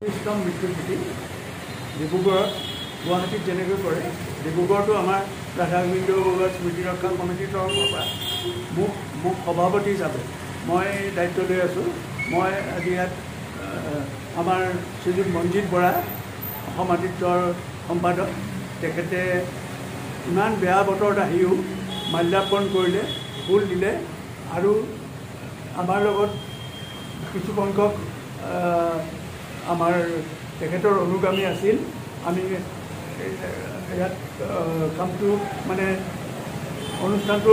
ইষ্টম মৃত্যুতিথি ডিব্ৰুগড়ত গুৱাহাটীত যেনেকৈ কৰে ডিব্ৰুগড়তো আমাৰ ৰাধা গোবিন্দ বৰুৱা স্মৃতি ৰক্ষা কমিটিৰ তৰফৰ পৰা মোক সভাপতি হিচাপে মই দায়িত্ব লৈ আছোঁ। মই আজি ইয়াত আমাৰ শ্ৰীযুত মঞ্জিত বৰা সমাধিত্বৰ সম্পাদক, তেখেতে ইমান বেয়া বতৰত আহিও মাল্যাৰ্পণ কৰিলে, ফুল দিলে আৰু আমাৰ লগত কিছু সংখ্যক আমাৰ তেখেতৰ অনুগামী আছিল। আমি ইয়াত কামটো মানে অনুষ্ঠানটো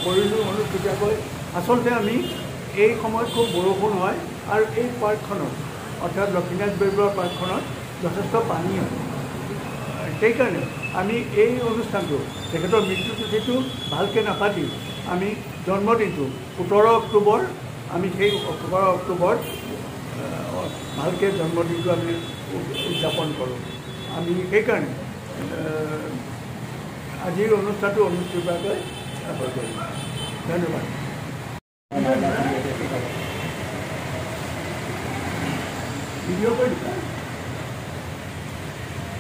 কৰিলোঁ অনুষ্ঠিতকৈ। আচলতে আমি এই সময়ত খুব বৰষুণ হয় আৰু এই পাৰ্কখনত অৰ্থাৎ লক্ষ্মীনাথ বেজবৰুৱা পাৰ্কখনত যথেষ্ট পানী হয়। সেইকাৰণে আমি এই অনুষ্ঠানটো তেখেতৰ মৃত্যুতিথিটো ভালকৈ নাপাতি আমি জন্মদিনটো 17 অক্টোবৰ আমি সেই 17 অক্টোবৰ ভালকৈ জন্মদিনটো আমি উদযাপন কৰোঁ। আমি সেইকাৰণে আজিৰ অনুষ্ঠানটো অনুষ্ঠিত কৰাকৈ কৰিম। ধন্যবাদ।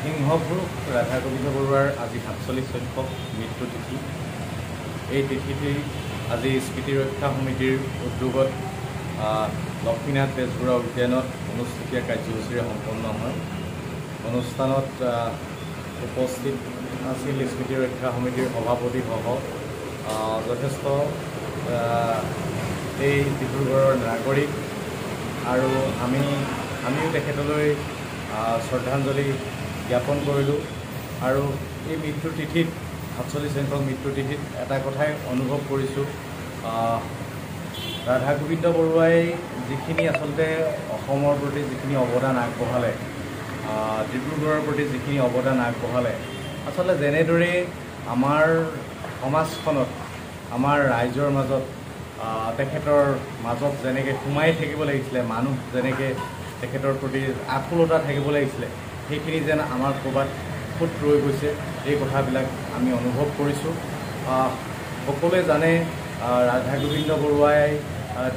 সিংহপুৰুষ ৰাধা গোবিন্দ বৰুৱাৰ আজি ৪৭ সংখ্যক মৃত্যুতিথি। এই তিথিতেই আজি স্মৃতি ৰক্ষা সমিতিৰ উদ্যোগত লক্ষ্মীনাথ বেজবৰুৱা উদ্যানত অনুষ্ঠিতীয়া কাৰ্যসূচীৰে সম্পন্ন হয়। অনুষ্ঠানত উপস্থিত আছিল স্মৃতি ৰক্ষা সমিতিৰ সভাপতিসহ যথেষ্ট এই ডিব্ৰুগড়ৰ নাগৰিক আৰু আমিও তেখেতলৈ শ্ৰদ্ধাঞ্জলি জ্ঞাপন কৰিলোঁ। আৰু এই মৃত্যুৰ তিথিত ৪৭ সংখ্যক মৃত্যুৰ তিথিত এটা কথাই অনুভৱ কৰিছোঁ, ৰাধা গোবিন্দ বৰুৱাই যিখিনি আচলতে অসমৰ প্ৰতি যিখিনি অৱদান আগবঢ়ালে, ডিব্ৰুগড়ৰ প্ৰতি যিখিনি অৱদান আগবঢ়ালে, আচলতে যেনেদৰে আমাৰ সমাজখনত আমাৰ ৰাইজৰ মাজত তেখেতৰ মাজত যেনেকৈ সোমাই থাকিব লাগিছিলে, মানুহ যেনেকৈ তেখেতৰ প্ৰতি আকুলতা থাকিব লাগিছিলে, সেইখিনি যেন আমাৰ ক'ৰবাত খুট ৰৈ গৈছে। এই কথাবিলাক আমি অনুভৱ কৰিছোঁ। সকলোৱে জানে ৰাধা গোবিন্দ বৰুৱাই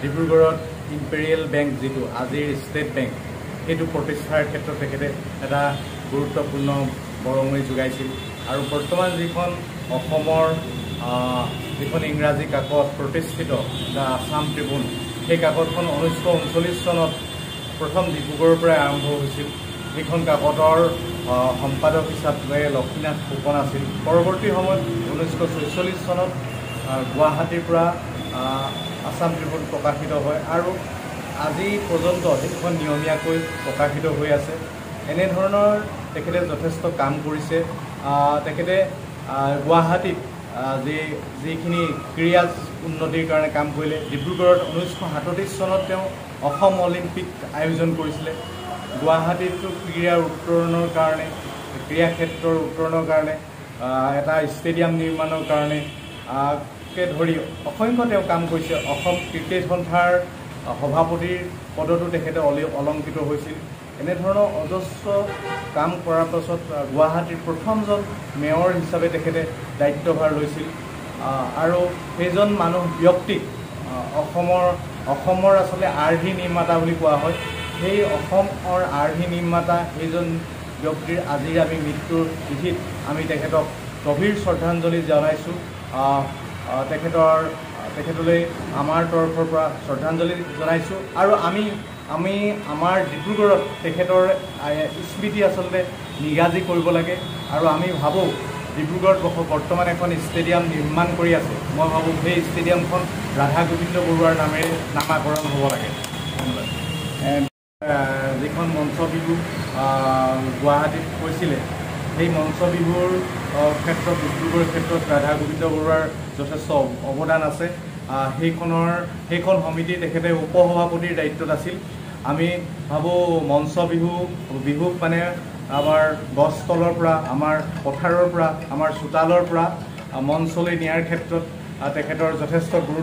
ডিব্ৰুগড়ত ইম্পেৰিয়েল বেংক, যিটো আজিৰ ষ্টেট বেংক, সেইটো প্ৰতিষ্ঠাৰ ক্ষেত্ৰত তেখেতে এটা গুৰুত্বপূৰ্ণ বৰঙণি যোগাইছিল। আৰু বৰ্তমান যিখন অসমৰ যিখন ইংৰাজী কাকত প্ৰতিষ্ঠিত দ্য আছাম ট্ৰিবিউন, সেই কাকতখন 1939 চনত প্ৰথম ডিব্ৰুগড়ৰ পৰাই আৰম্ভ হৈছিল। সেইখন কাকতৰ সম্পাদক হিচাপে লক্ষ্মীনাথ ফুকন আছিল। পৰৱৰ্তী সময়ত 1946 চনত গুৱাহাটীৰ পৰা আছাম ট্ৰিবিউন প্ৰকাশিত হয় আৰু আজি পৰ্যন্ত সেইখন নিয়মীয়াকৈ প্ৰকাশিত হৈ আছে। এনেধৰণৰ তেখেতে যথেষ্ট কাম কৰিছে। তেখেতে গুৱাহাটীত যিখিনি ক্ৰীড়া উন্নতিৰ কাৰণে কাম কৰিলে, ডিব্ৰুগড়ত 1937 চনত তেওঁ অসম অলিম্পিক আয়োজন কৰিছিলে। গুৱাহাটীতো ক্ৰীড়াৰ উত্তৰণৰ কাৰণে, ক্ৰীড়া ক্ষেত্ৰৰ উত্তৰণৰ কাৰণে, এটা ষ্টেডিয়াম নিৰ্মাণৰ কাৰণে ধৰি অসংখ্য তেওঁ কাম কৰিছে। অসম ক্ৰিকেট সন্থাৰ সভাপতিৰ পদতো তেখেতে অলংকৃত হৈছিল। এনেধৰণৰ অজস্ৰ কাম কৰাৰ পাছত গুৱাহাটীৰ প্ৰথমজন মেয়ৰ হিচাপে তেখেতে দায়িত্বভাৰ লৈছিল। আৰু সেইজন ব্যক্তিক অসমৰ আচলতে আৰ্হি নিৰ্মাতা বুলি কোৱা হয়। সেই অসমৰ আৰ্হি নিৰ্মাতা সেইজন ব্যক্তিৰ আজিৰ আমি মৃত্যুৰ তিথিত আমি তেখেতক গভীৰ শ্ৰদ্ধাঞ্জলি জনাইছোঁ। তেখেতলৈ আমাৰ তৰফৰ পৰা শ্ৰদ্ধাঞ্জলি জনাইছোঁ। আৰু আমি আমাৰ ডিব্ৰুগড়ত তেখেতৰ স্মৃতি আচলতে নিগাজি কৰিব লাগে। আৰু আমি ভাবোঁ ডিব্ৰুগড়ত বৰ্তমান এখন ষ্টেডিয়াম নিৰ্মাণ কৰি আছে। মই ভাবোঁ সেই ষ্টেডিয়ামখন ৰাধা গোবিন্দ বৰুৱাৰ নামেৰে নামাকৰণ হ'ব লাগে। ধন্যবাদ। যিখন মঞ্চ বিহু গুৱাহাটীত হৈছিলে, সেই মঞ্চ বিহুৰ ক্ষেত্ৰত ডিব্ৰুগড়ৰ ক্ষেত্ৰত ৰাধা গোবিন্দ বৰুৱাৰ যথেষ্ট অৱদান আছে। সেইখন সমিতি তেখেতে উপসভাপতিৰ দায়িত্বত আছিল। আমি ভাবোঁ মঞ্চ বিহুক মানে আমাৰ গছ তলৰ পৰা, আমাৰ পথাৰৰ পৰা, আমাৰ চোতালৰ পৰা মঞ্চলৈ নিয়াৰ ক্ষেত্ৰত তেখেতৰ যথেষ্ট গুৰুত্ব